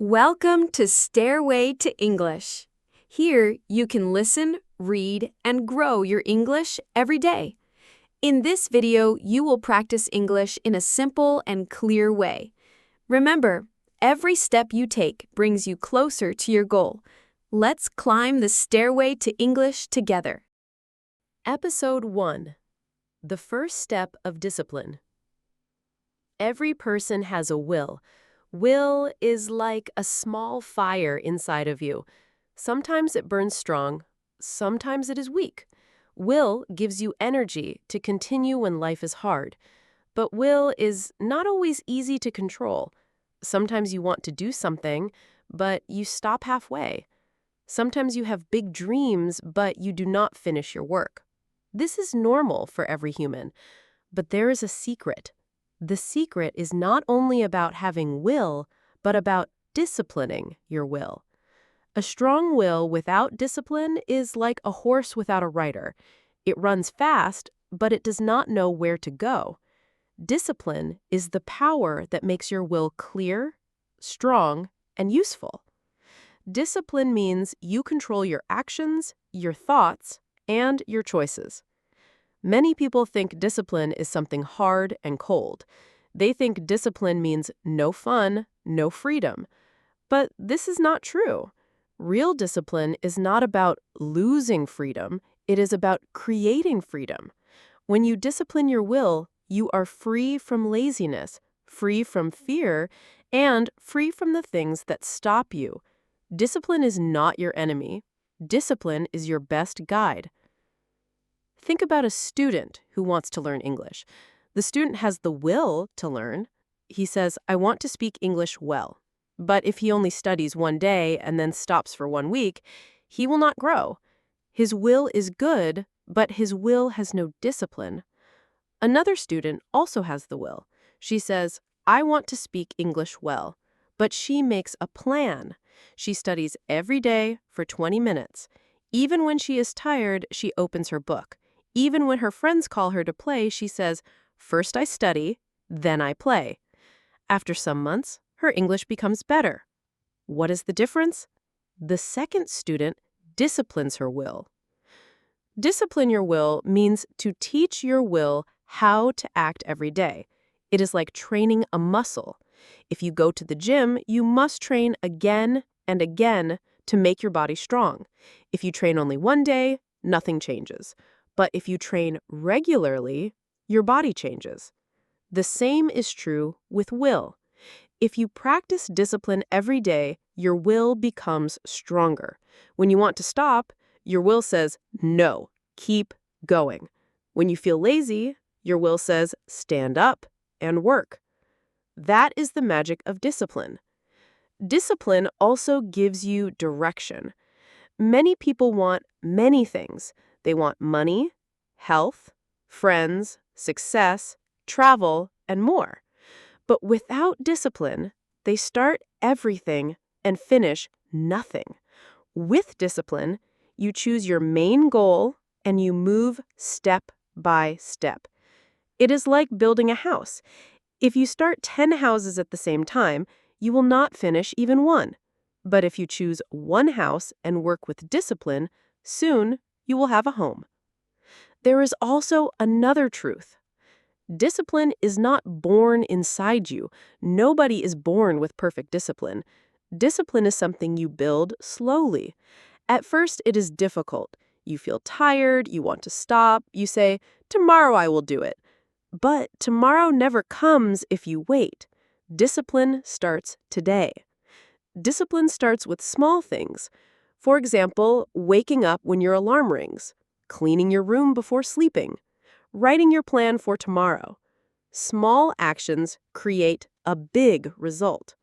Welcome to Stairway to English. Here you can listen, read, and grow your English every day. In this video, you will practice English in a simple and clear way. Remember, every step you take brings you closer to your goal. Let's climb the stairway to English together. Episode 1. The first step of discipline. Every person has a will. Will is like a small fire inside of you. Sometimes it burns strong, sometimes it is weak. Will gives you energy to continue when life is hard. But will is not always easy to control. Sometimes you want to do something, but you stop halfway. Sometimes you have big dreams, but you do not finish your work. This is normal for every human. But there is a secret. The secret is not only about having will, but about disciplining your will. A strong will without discipline is like a horse without a rider. It runs fast, but it does not know where to go. Discipline is the power that makes your will clear, strong, and useful. Discipline means you control your actions, your thoughts, and your choices. Many people think discipline is something hard and cold. They think discipline means no fun, no freedom. But this is not true. Real discipline is not about losing freedom. It is about creating freedom. When you discipline your will, you are free from laziness, free from fear, and free from the things that stop you. Discipline is not your enemy. Discipline is your best guide. Think about a student who wants to learn English. The student has the will to learn. He says, I want to speak English well. But if he only studies one day and then stops for 1 week, he will not grow. His will is good, but his will has no discipline. Another student also has the will. She says, I want to speak English well. But she makes a plan. She studies every day for 20 minutes. Even when she is tired, she opens her book. Even when her friends call her to play, she says, first I study, then I play. After some months, her English becomes better. What is the difference? The second student disciplines her will. Discipline your will means to teach your will how to act every day. It is like training a muscle. If you go to the gym, you must train again and again to make your body strong. If you train only one day, nothing changes. But if you train regularly, your body changes. The same is true with will. If you practice discipline every day, your will becomes stronger. When you want to stop, your will says, no, keep going. When you feel lazy, your will says, stand up and work. That is the magic of discipline. Discipline also gives you direction. Many people want many things. They want money, health, friends, success, travel, and more. But without discipline, they start everything and finish nothing. With discipline, you choose your main goal and you move step by step. It is like building a house. If you start 10 houses at the same time, you will not finish even one. But if you choose one house and work with discipline, soon you will have a home. There is also another truth. Discipline is not born inside you. Nobody is born with perfect discipline. Discipline is something you build slowly. At first, it is difficult. You feel tired, you want to stop, you say, tomorrow I will do it. But tomorrow never comes if you wait. Discipline starts today. Discipline starts with small things. For example, waking up when your alarm rings, cleaning your room before sleeping, writing your plan for tomorrow. Small actions create a big result.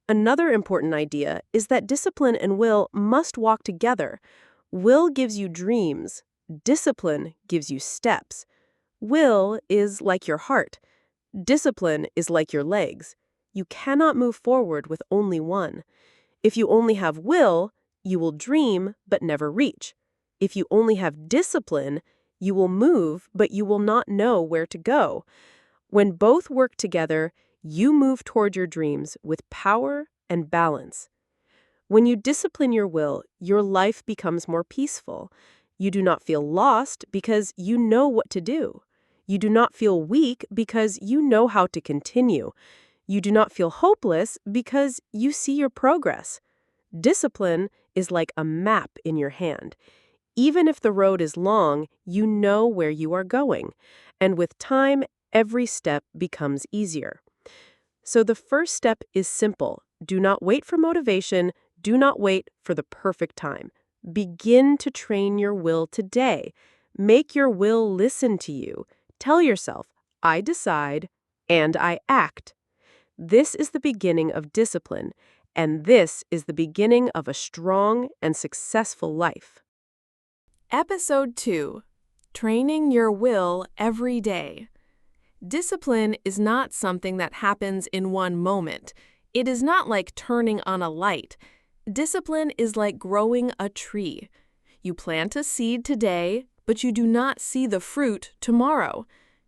Another important idea is that discipline and will must walk together. Will gives you dreams. Discipline gives you steps. Will is like your heart. Discipline is like your legs. You cannot move forward with only one. If you only have will, you will dream but never reach. If you only have discipline, you will move but you will not know where to go. When both work together, you move toward your dreams with power, and balance. When you discipline your will, your life becomes more peaceful. You do not feel lost because you know what to do. You do not feel weak because you know how to continue. You do not feel hopeless because you see your progress. Discipline is like a map in your hand. Even if the road is long, you know where you are going. And with time, every step becomes easier. So the first step is simple. Do not wait for motivation. Do not wait for the perfect time. Begin to train your will today. Make your will listen to you. Tell yourself, I decide and I act. This is the beginning of discipline, and this is the beginning of a strong and successful life. Episode 2. Training your will every day. Discipline is not something that happens in one moment. It is not like turning on a light. Discipline is like growing a tree. You plant a seed today, but you do not see the fruit tomorrow.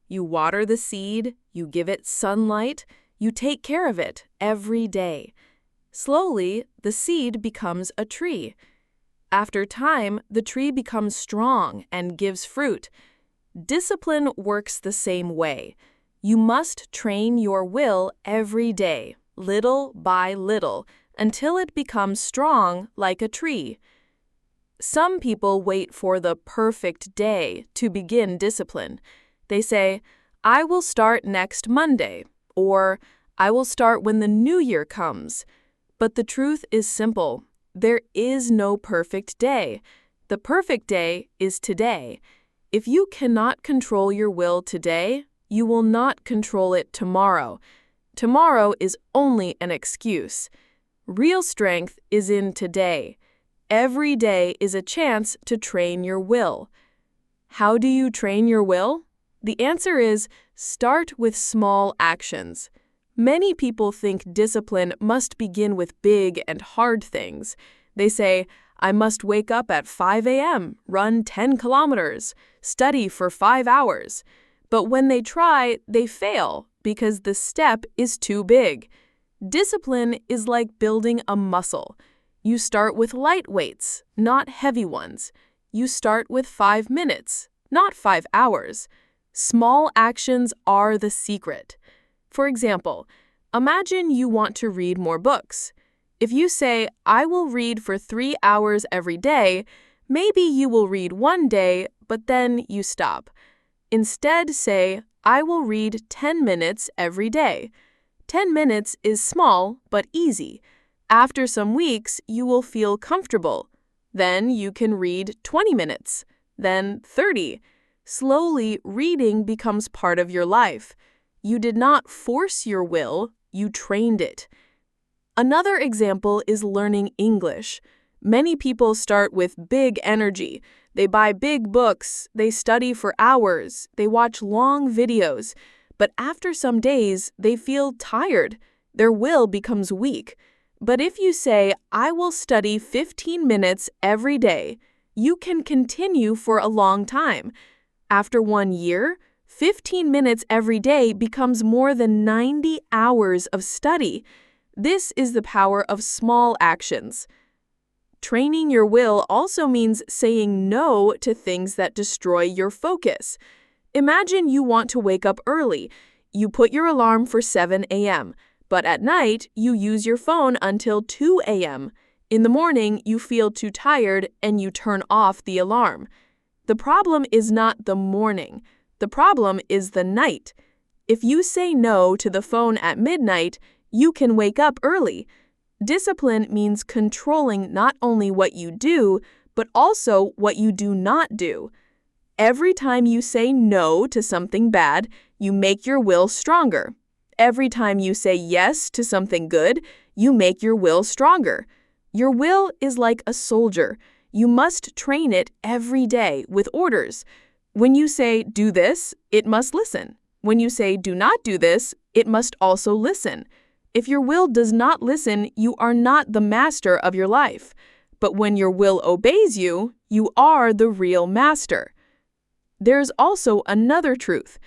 You water the seed, you give it sunlight, you take care of it every day. Slowly, the seed becomes a tree. After time, the tree becomes strong and gives fruit. Discipline works the same way. You must train your will every day, little by little, until it becomes strong like a tree. Some people wait for the perfect day to begin discipline. They say, I will start next Monday, or I will start when the new year comes. But the truth is simple. There is no perfect day. The perfect day is today. If you cannot control your will today, you will not control it tomorrow. Tomorrow is only an excuse. Real strength is in today. Every day is a chance to train your will. How do you train your will? The answer is start with small actions. Many people think discipline must begin with big and hard things. They say, I must wake up at 5 a.m., run 10 kilometers, study for 5 hours. But when they try, they fail because the step is too big. Discipline is like building a muscle. You start with light weights, not heavy ones. You start with 5 minutes, not 5 hours. Small actions are the secret. For example, imagine you want to read more books. If you say, I will read for 3 hours every day, maybe you will read one day, but then you stop. Instead, say, I will read 10 minutes every day. 10 minutes is small but easy. After some weeks, you will feel comfortable. Then you can read 20 minutes, then 30. Slowly, reading becomes part of your life. You did not force your will, you trained it. Another example is learning English. Many people start with big energy. They buy big books, they study for hours, they watch long videos. But after some days, they feel tired. Their will becomes weak. But if you say, I will study 15 minutes every day, you can continue for a long time. After 1 year, 15 minutes every day becomes more than 90 hours of study. This is the power of small actions. Training your will also means saying no to things that destroy your focus. Imagine you want to wake up early. You put your alarm for 7 a.m., but at night you use your phone until 2 a.m. In the morning, you feel too tired and you turn off the alarm. The problem is not the morning. The problem is the night. If you say no to the phone at midnight, you can wake up early. Discipline means controlling not only what you do, but also what you do not do. Every time you say no to something bad, you make your will stronger. Every time you say yes to something good, you make your will stronger. Your will is like a soldier. You must train it every day with orders. When you say, do this, it must listen. When you say, do not do this, it must also listen. If your will does not listen, you are not the master of your life. But when your will obeys you, you are the real master. There's also another truth.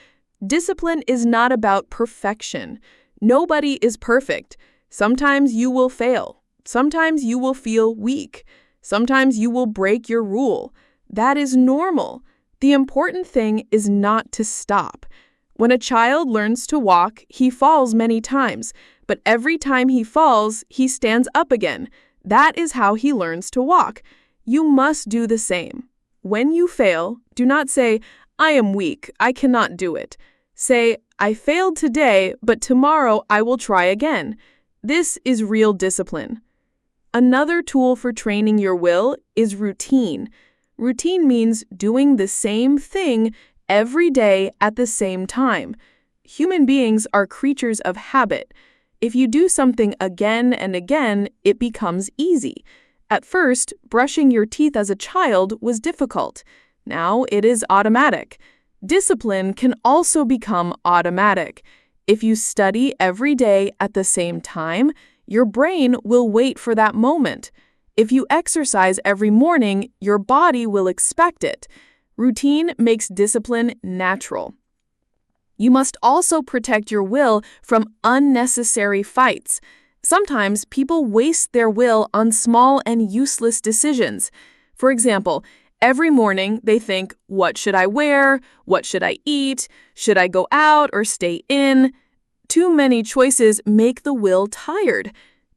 Discipline is not about perfection. Nobody is perfect. Sometimes you will fail. Sometimes you will feel weak. Sometimes you will break your rule. That is normal. The important thing is not to stop. When a child learns to walk, he falls many times, but every time he falls, he stands up again. That is how he learns to walk. You must do the same. When you fail, do not say, "I am weak, I cannot do it." Say, "I failed today, but tomorrow I will try again." This is real discipline. Another tool for training your will is routine. Routine means doing the same thing every day at the same time. Human beings are creatures of habit. If you do something again and again, it becomes easy. At first, brushing your teeth as a child was difficult. Now it is automatic. Discipline can also become automatic. If you study every day at the same time, your brain will wait for that moment. If you exercise every morning, your body will expect it. Routine makes discipline natural. You must also protect your will from unnecessary fights. Sometimes people waste their will on small and useless decisions. For example, every morning they think, "What should I wear? What should I eat? Should I go out or stay in?" Too many choices make the will tired.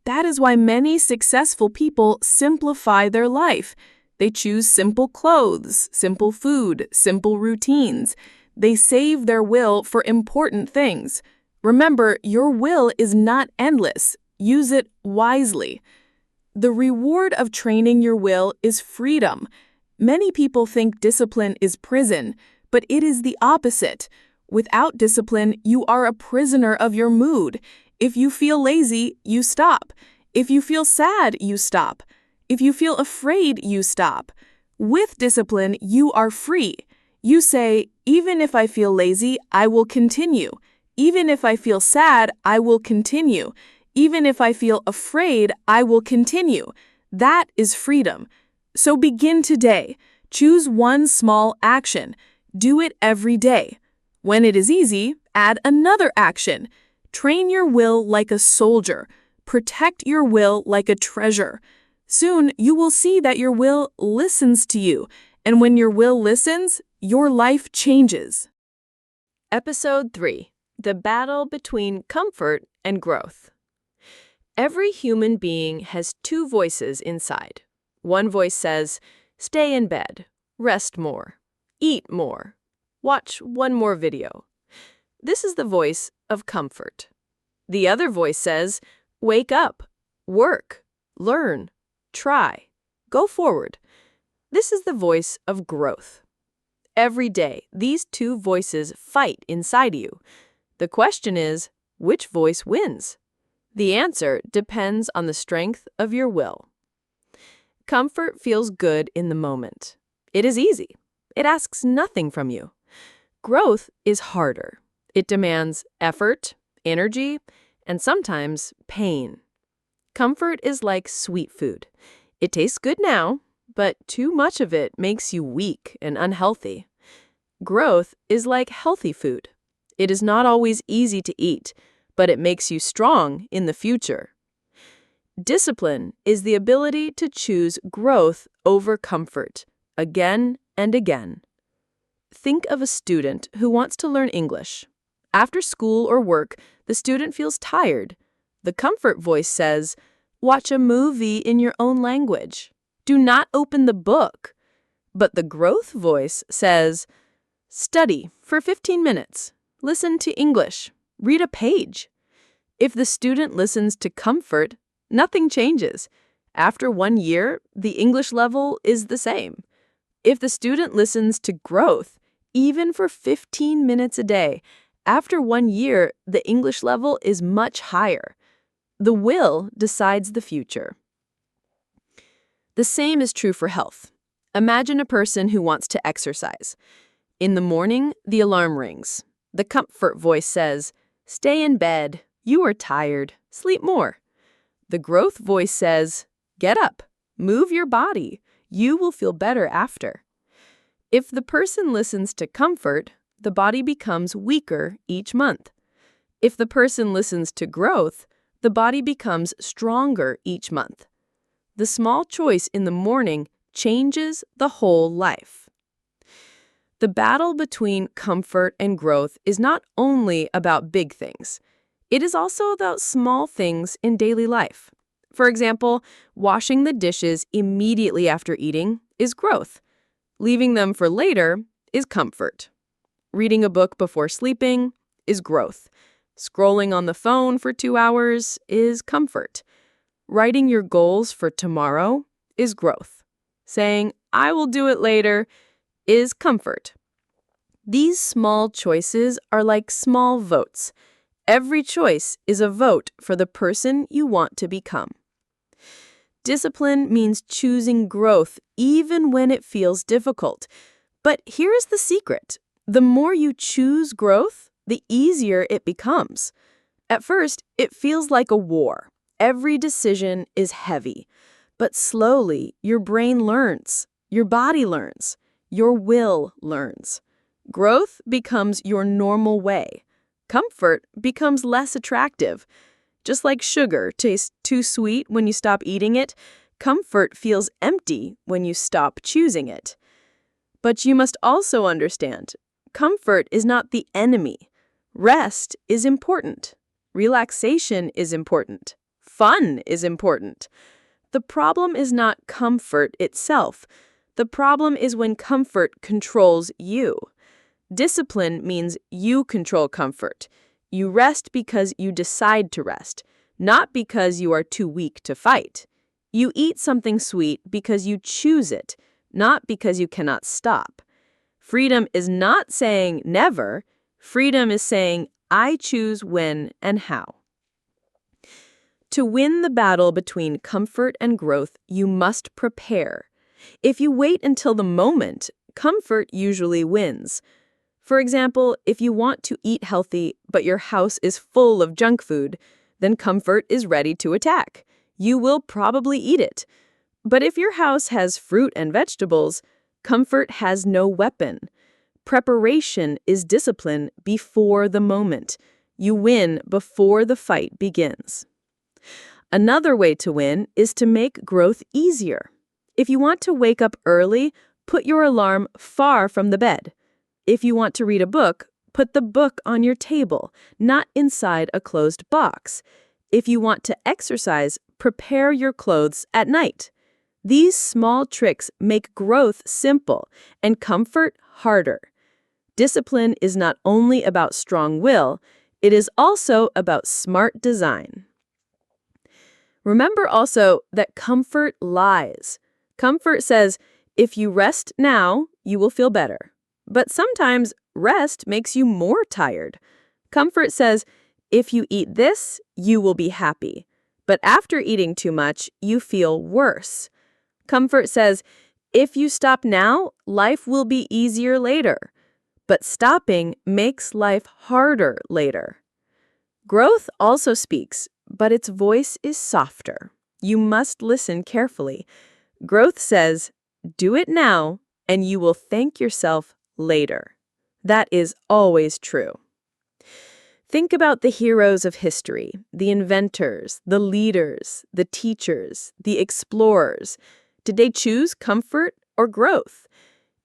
That is why many successful people simplify their life. They choose simple clothes, simple food, simple routines. They save their will for important things. Remember, your will is not endless. Use it wisely. The reward of training your will is freedom. Many people think discipline is prison, but it is the opposite. Without discipline, you are a prisoner of your mood. If you feel lazy, you stop. If you feel sad, you stop. If you feel afraid, you stop. With discipline, you are free. You say, "Even if I feel lazy, I will continue. Even if I feel sad, I will continue. Even if I feel afraid, I will continue." That is freedom. So begin today. Choose one small action. Do it every day. When it is easy, add another action. Train your will like a soldier. Protect your will like a treasure. Soon, you will see that your will listens to you, and when your will listens, your life changes. Episode 3. The Battle Between Comfort and Growth. Every human being has two voices inside. One voice says, "Stay in bed, rest more, eat more, watch one more video." This is the voice of comfort. The other voice says, "Wake up, work, learn, try, go forward." This is the voice of growth. Every day, these two voices fight inside you. The question is, which voice wins? The answer depends on the strength of your will. Comfort feels good in the moment. It is easy. It asks nothing from you. Growth is harder. It demands effort, energy, and sometimes pain. Comfort is like sweet food. It tastes good now, but too much of it makes you weak and unhealthy. Growth is like healthy food. It is not always easy to eat, but it makes you strong in the future. Discipline is the ability to choose growth over comfort, again and again. Think of a student who wants to learn English. After school or work, the student feels tired. The comfort voice says, "Watch a movie in your own language. Do not open the book." But the growth voice says, "Study for 15 minutes. Listen to English. Read a page." If the student listens to comfort, nothing changes. After 1 year, the English level is the same. If the student listens to growth, even for 15 minutes a day, after 1 year, the English level is much higher. The will decides the future. The same is true for health. Imagine a person who wants to exercise. In the morning, the alarm rings. The comfort voice says, "Stay in bed. You are tired. Sleep more." The growth voice says, "Get up. Move your body. You will feel better after." If the person listens to comfort, the body becomes weaker each month. If the person listens to growth, the body becomes stronger each month. The small choice in the morning changes the whole life. The battle between comfort and growth is not only about big things. It is also about small things in daily life. For example, washing the dishes immediately after eating is growth. Leaving them for later is comfort. Reading a book before sleeping is growth. Scrolling on the phone for 2 hours is comfort. Writing your goals for tomorrow is growth. Saying, "I will do it later," is comfort. These small choices are like small votes. Every choice is a vote for the person you want to become. Discipline means choosing growth even when it feels difficult. But here is the secret. The more you choose growth, the easier it becomes. At first, it feels like a war. Every decision is heavy. But slowly, your brain learns, your body learns, your will learns. Growth becomes your normal way. Comfort becomes less attractive. Just like sugar tastes too sweet when you stop eating it, comfort feels empty when you stop choosing it. But you must also understand, comfort is not the enemy. Rest is important. Relaxation is important. Fun is important. The problem is not comfort itself. The problem is when comfort controls you. Discipline means you control comfort. You rest because you decide to rest, not because you are too weak to fight. You eat something sweet because you choose it, not because you cannot stop. Freedom is not saying never. Freedom is saying, I choose when and how. To win the battle between comfort and growth, you must prepare. If you wait until the moment, comfort usually wins. For example, if you want to eat healthy, but your house is full of junk food, then comfort is ready to attack. You will probably eat it. But if your house has fruit and vegetables, comfort has no weapon. Preparation is discipline before the moment. You win before the fight begins. Another way to win is to make growth easier. If you want to wake up early, put your alarm far from the bed. If you want to read a book, put the book on your table, not inside a closed box. If you want to exercise, prepare your clothes at night. These small tricks make growth simple and comfort harder. Discipline is not only about strong will, it is also about smart design. Remember also that comfort lies. Comfort says, if you rest now, you will feel better. But sometimes rest makes you more tired. Comfort says, if you eat this, you will be happy. But after eating too much, you feel worse. Comfort says, if you stop now, life will be easier later. But stopping makes life harder later. Growth also speaks, but its voice is softer. You must listen carefully. Growth says, do it now, and you will thank yourself later. That is always true. Think about the heroes of history, the inventors, the leaders, the teachers, the explorers. Did they choose comfort or growth?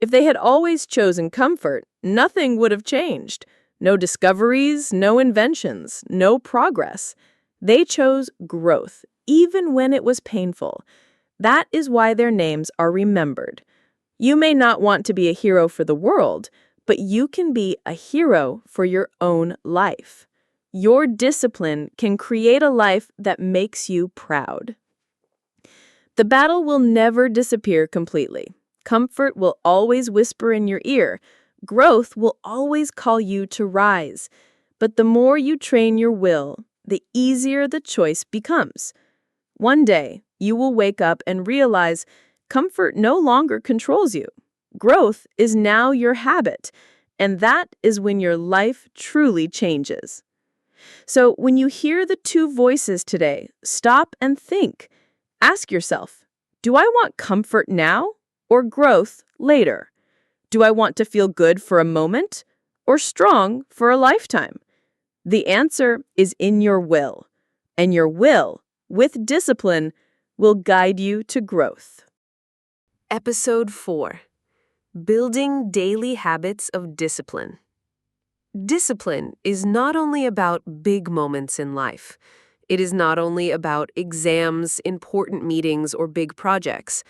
If they had always chosen comfort, nothing would have changed. No discoveries, no inventions, no progress. They chose growth, even when it was painful. That is why their names are remembered. You may not want to be a hero for the world, but you can be a hero for your own life. Your discipline can create a life that makes you proud. The battle will never disappear completely. Comfort will always whisper in your ear. Growth will always call you to rise. But the more you train your will, the easier the choice becomes. One day, you will wake up and realize comfort no longer controls you. Growth is now your habit, and that is when your life truly changes. So when you hear the two voices today, stop and think. Ask yourself, do I want comfort now or growth later? Do I want to feel good for a moment or strong for a lifetime? The answer is in your will. And your will, with discipline, will guide you to growth. Episode 4. Building Daily Habits of Discipline. Discipline is not only about big moments in life. It is not only about exams, important meetings, or big projects.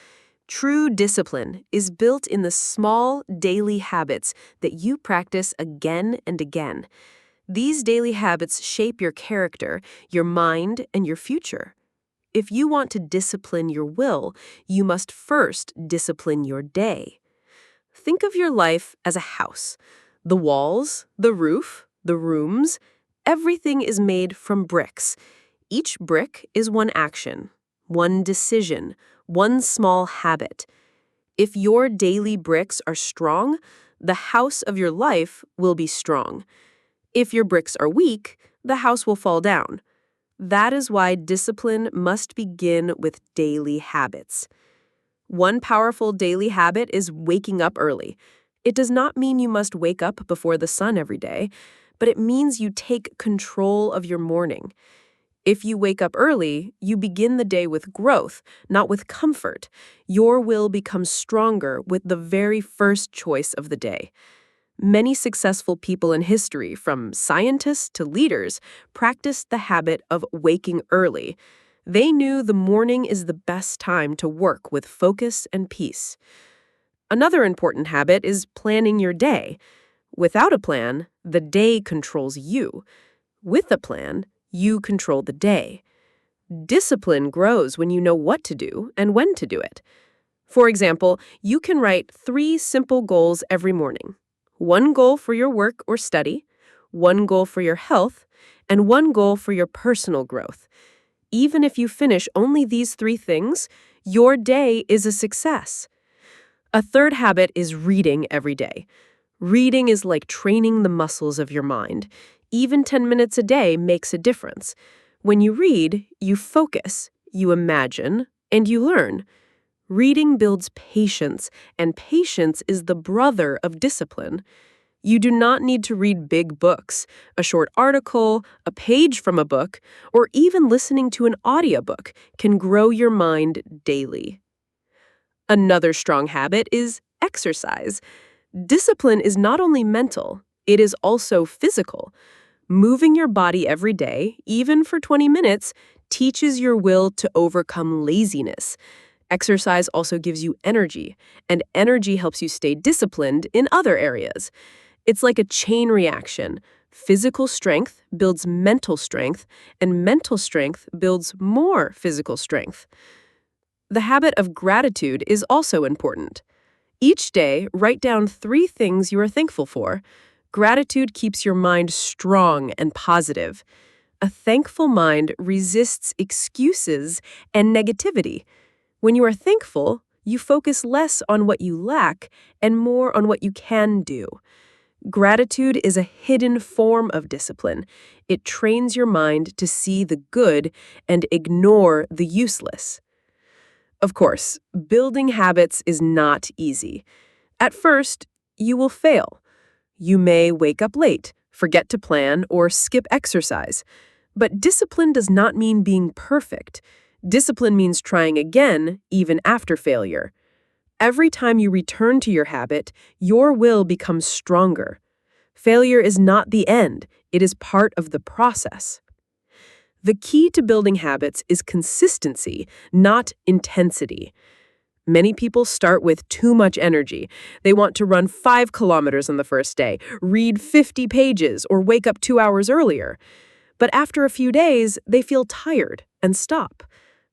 True discipline is built in the small daily habits that you practice again and again. These daily habits shape your character, your mind, and your future. If you want to discipline your will, you must first discipline your day. Think of your life as a house. The walls, the roof, the rooms, everything is made from bricks. Each brick is one action, one decision, one small habit. If your daily bricks are strong, the house of your life will be strong. If your bricks are weak, the house will fall down. That is why discipline must begin with daily habits. One powerful daily habit is waking up early. It does not mean you must wake up before the sun every day, but it means you take control of your morning. If you wake up early, you begin the day with growth, not with comfort. Your will becomes stronger with the very first choice of the day. Many successful people in history, from scientists to leaders, practiced the habit of waking early. They knew the morning is the best time to work with focus and peace. Another important habit is planning your day. Without a plan, the day controls you. With a plan, you control the day. Discipline grows when you know what to do and when to do it. For example, you can write 3 simple goals every morning. 1 goal for your work or study, 1 goal for your health, and 1 goal for your personal growth. Even if you finish only these 3 things, your day is a success. A third habit is reading every day. Reading is like training the muscles of your mind. Even 10 minutes a day makes a difference. When you read, you focus, you imagine, and you learn. Reading builds patience, and patience is the brother of discipline. You do not need to read big books. A short article, a page from a book, or even listening to an audiobook can grow your mind daily. Another strong habit is exercise. Discipline is not only mental, it is also physical. Moving your body every day, even for 20 minutes, teaches your will to overcome laziness. Exercise also gives you energy, and energy helps you stay disciplined in other areas. It's like a chain reaction. Physical strength builds mental strength, and mental strength builds more physical strength. The habit of gratitude is also important. Each day, write down 3 things you are thankful for. Gratitude keeps your mind strong and positive. A thankful mind resists excuses and negativity. When you are thankful, you focus less on what you lack and more on what you can do. Gratitude is a hidden form of discipline. It trains your mind to see the good and ignore the useless. Of course, building habits is not easy. At first, you will fail. You may wake up late, forget to plan, or skip exercise. But discipline does not mean being perfect. Discipline means trying again, even after failure. Every time you return to your habit, your will becomes stronger. Failure is not the end, it is part of the process. The key to building habits is consistency, not intensity. Many people start with too much energy. They want to run 5 kilometers on the first day, read 50 pages, or wake up 2 hours earlier. But after a few days, they feel tired and stop.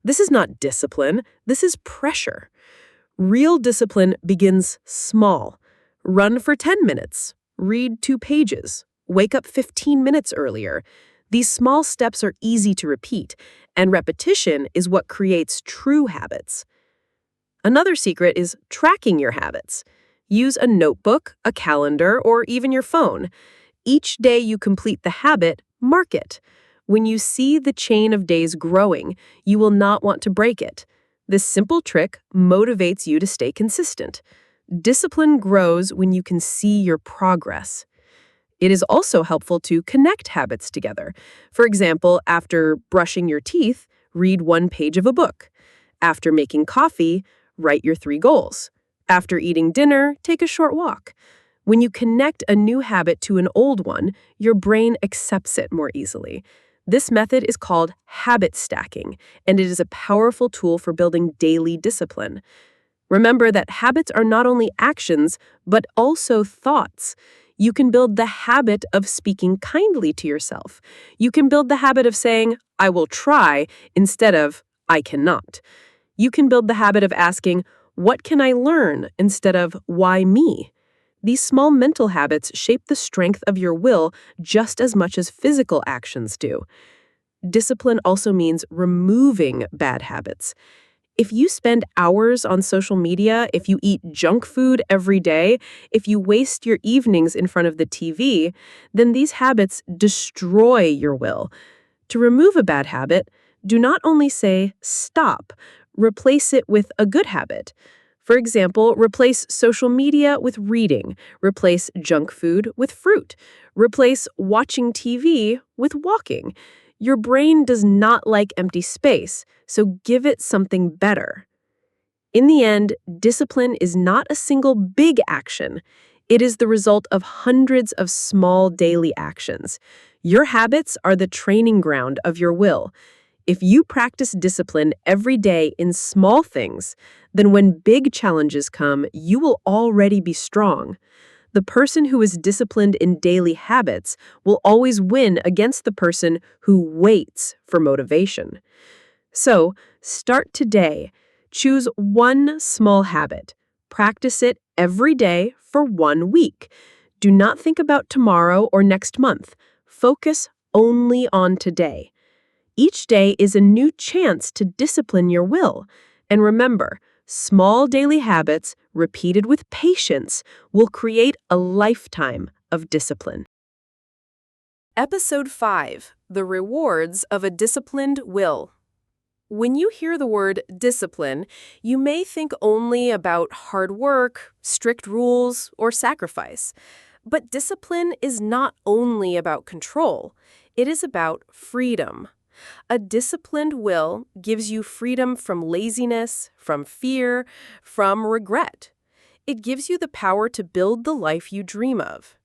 This is not discipline, this is pressure. Real discipline begins small. Run for 10 minutes, read 2 pages, wake up 15 minutes earlier. These small steps are easy to repeat, and repetition is what creates true habits. Another secret is tracking your habits. Use a notebook, a calendar, or even your phone. Each day you complete the habit, mark it. When you see the chain of days growing, you will not want to break it. This simple trick motivates you to stay consistent. Discipline grows when you can see your progress. It is also helpful to connect habits together. For example, after brushing your teeth, read one page of a book. After making coffee, write your 3 goals. After eating dinner, take a short walk. When you connect a new habit to an old one, your brain accepts it more easily. This method is called habit stacking, and it is a powerful tool for building daily discipline. Remember that habits are not only actions, but also thoughts. You can build the habit of speaking kindly to yourself. You can build the habit of saying, I will try, instead of, I cannot. You can build the habit of asking, what can I learn, instead of, why me? These small mental habits shape the strength of your will just as much as physical actions do. Discipline also means removing bad habits. If you spend hours on social media, if you eat junk food every day, if you waste your evenings in front of the TV, then these habits destroy your will. To remove a bad habit, do not only say stop, replace it with a good habit. For example, replace social media with reading, replace junk food with fruit, replace watching TV with walking. Your brain does not like empty space, so give it something better. In the end, discipline is not a single big action. It is the result of hundreds of small daily actions. Your habits are the training ground of your will. If you practice discipline every day in small things, then when big challenges come, you will already be strong. The person who is disciplined in daily habits will always win against the person who waits for motivation. So, start today. Choose one small habit. Practice it every day for 1 week. Do not think about tomorrow or next month. Focus only on today. Each day is a new chance to discipline your will. And remember, small daily habits, repeated with patience, will create a lifetime of discipline. Episode 5: The Rewards of a Disciplined Will. When you hear the word discipline, you may think only about hard work, strict rules, or sacrifice. But discipline is not only about control, it is about freedom. A disciplined will gives you freedom from laziness, from fear, from regret. It gives you the power to build the life you dream of.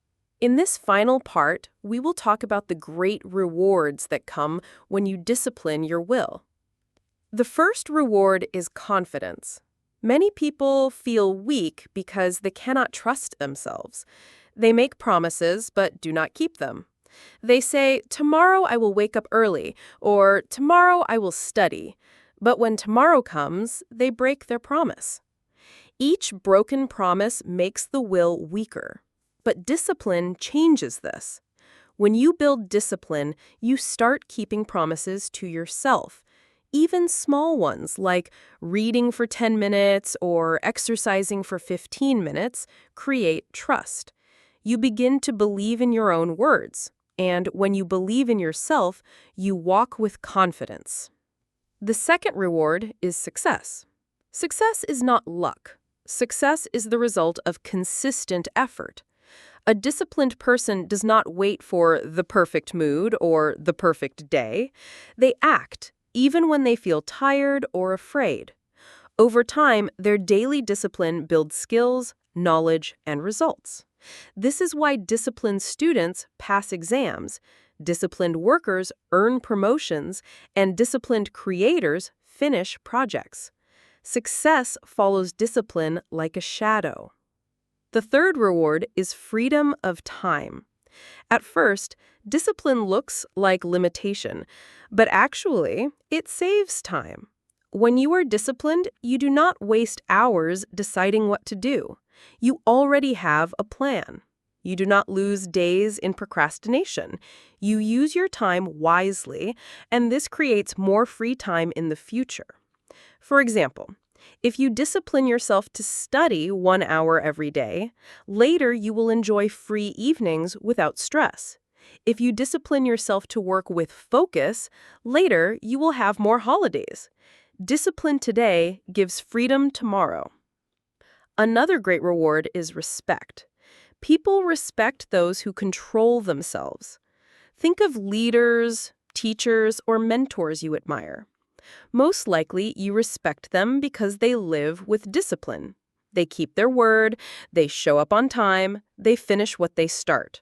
In this final part, we will talk about the great rewards that come when you discipline your will. The first reward is confidence. Many people feel weak because they cannot trust themselves. They make promises but do not keep them. They say, tomorrow I will wake up early, or tomorrow I will study. But when tomorrow comes, they break their promise. Each broken promise makes the will weaker. But discipline changes this. When you build discipline, you start keeping promises to yourself. Even small ones like reading for 10 minutes or exercising for 15 minutes create trust. You begin to believe in your own words. And when you believe in yourself, you walk with confidence. The second reward is success. Success is not luck. Success is the result of consistent effort. A disciplined person does not wait for the perfect mood or the perfect day. They act, even when they feel tired or afraid. Over time, their daily discipline builds skills, knowledge, and results. This is why disciplined students pass exams, disciplined workers earn promotions, and disciplined creators finish projects. Success follows discipline like a shadow. The third reward is freedom of time. At first, discipline looks like limitation, but actually, it saves time. When you are disciplined, you do not waste hours deciding what to do. You already have a plan. You do not lose days in procrastination. You use your time wisely, and this creates more free time in the future. For example, if you discipline yourself to study 1 hour every day, later you will enjoy free evenings without stress. If you discipline yourself to work with focus, later you will have more holidays. Discipline today gives freedom tomorrow. Another great reward is respect. People respect those who control themselves. Think of leaders, teachers, or mentors you admire. Most likely, you respect them because they live with discipline. They keep their word, they show up on time, they finish what they start.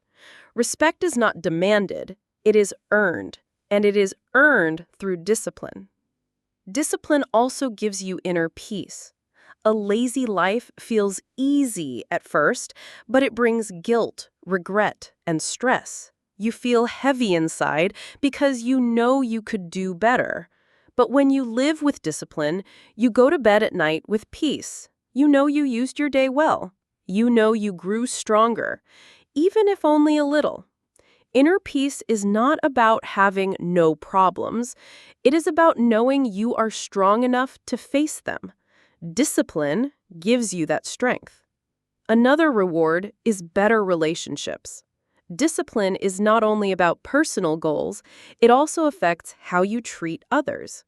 Respect is not demanded, it is earned, and it is earned through discipline. Discipline also gives you inner peace. A lazy life feels easy at first, but it brings guilt, regret, and stress. You feel heavy inside because you know you could do better. But when you live with discipline, you go to bed at night with peace. You know you used your day well. You know you grew stronger, even if only a little. Inner peace is not about having no problems. It is about knowing you are strong enough to face them. Discipline gives you that strength. Another reward is better relationships. Discipline is not only about personal goals, it also affects how you treat others.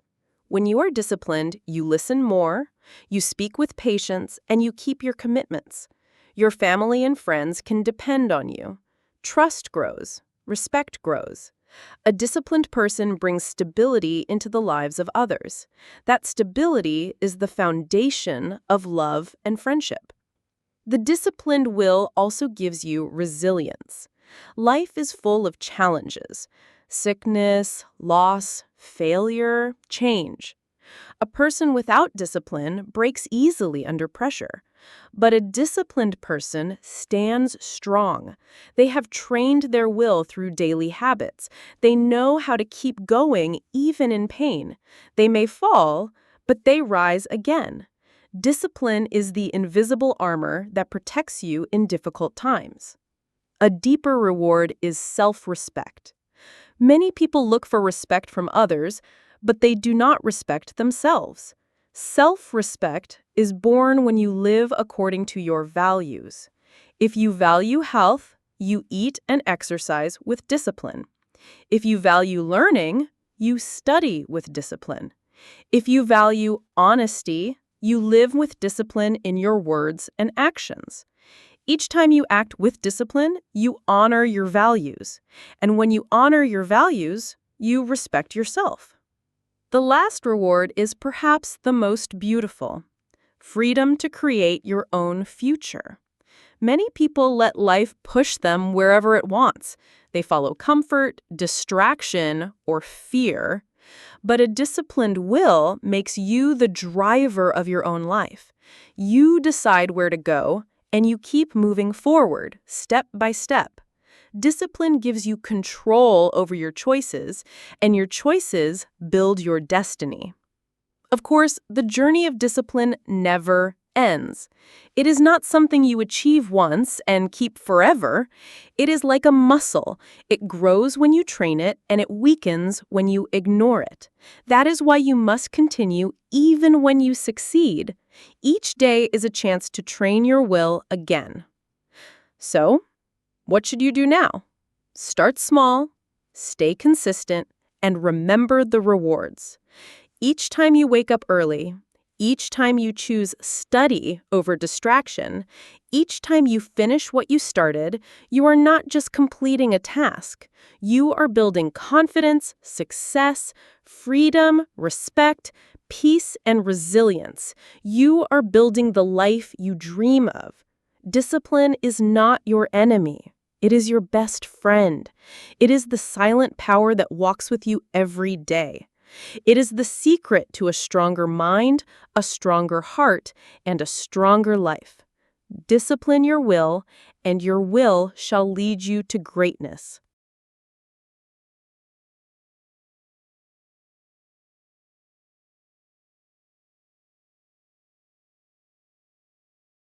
When you are disciplined, you listen more, you speak with patience, and you keep your commitments. Your family and friends can depend on you. Trust grows, respect grows. A disciplined person brings stability into the lives of others. That stability is the foundation of love and friendship. The disciplined will also gives you resilience. Life is full of challenges: sickness, loss, failure, change. A person without discipline breaks easily under pressure. But a disciplined person stands strong. They have trained their will through daily habits. They know how to keep going even in pain. They may fall, but they rise again. Discipline is the invisible armor that protects you in difficult times. A deeper reward is self-respect. Many people look for respect from others, but they do not respect themselves. Self-respect is born when you live according to your values. If you value health, you eat and exercise with discipline. If you value learning, you study with discipline. If you value honesty, you live with discipline in your words and actions. Each time you act with discipline, you honor your values. And when you honor your values, you respect yourself. The last reward is perhaps the most beautiful: freedom to create your own future. Many people let life push them wherever it wants. They follow comfort, distraction, or fear. But a disciplined will makes you the driver of your own life. You decide where to go, and you keep moving forward, step by step. Discipline gives you control over your choices, and your choices build your destiny. Of course, the journey of discipline never ends. It is not something you achieve once and keep forever. It is like a muscle. It grows when you train it, and it weakens when you ignore it. That is why you must continue even when you succeed. Each day is a chance to train your will again. So, what should you do now? Start small, stay consistent, and remember the rewards. Each time you wake up early, each time you choose study over distraction, each time you finish what you started, you are not just completing a task. You are building confidence, success, freedom, respect, peace, and resilience. You are building the life you dream of. Discipline is not your enemy. It is your best friend. It is the silent power that walks with you every day. It is the secret to a stronger mind, a stronger heart, and a stronger life. Discipline your will, and your will shall lead you to greatness.